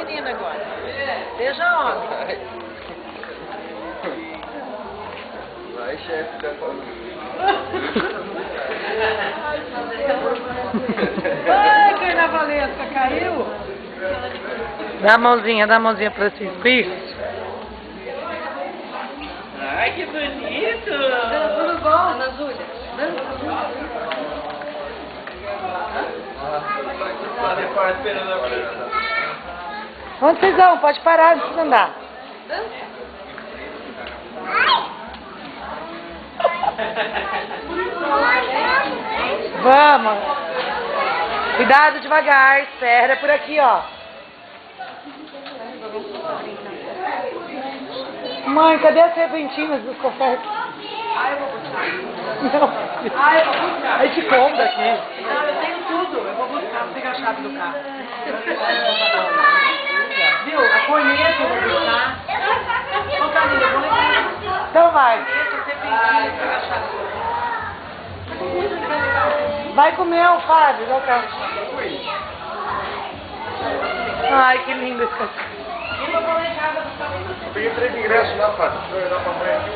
menina agora. Seja homem. Vai, chefe da família. Ai, carnavalesca, caiu? Dá a mãozinha pra Francisco. Isso. Ai, que bonito. Tudo bom, Ana Júlia? Onde vocês vão? Pode parar, não precisa andar. Vamos. Cuidado devagar, espera por aqui, ó. Mãe, cadê as serpentinas dos confetes? Ai, eu vou buscar. Não. Ai, eu vou buscar. A gente compra aqui. Não, eu tenho tudo. Eu vou buscar. Vou pegar a chave do carro. Viu? A corneta eu vou buscar. Ô, Camila, eu vou levar. Então vai. Você pegar a chave do carro. Vai comer o Fábio, vai cá. Ai, que lindo esse cachorro. Eu peguei 3 ingressos lá, Fábio. Deixa eu dar pra mãe aqui.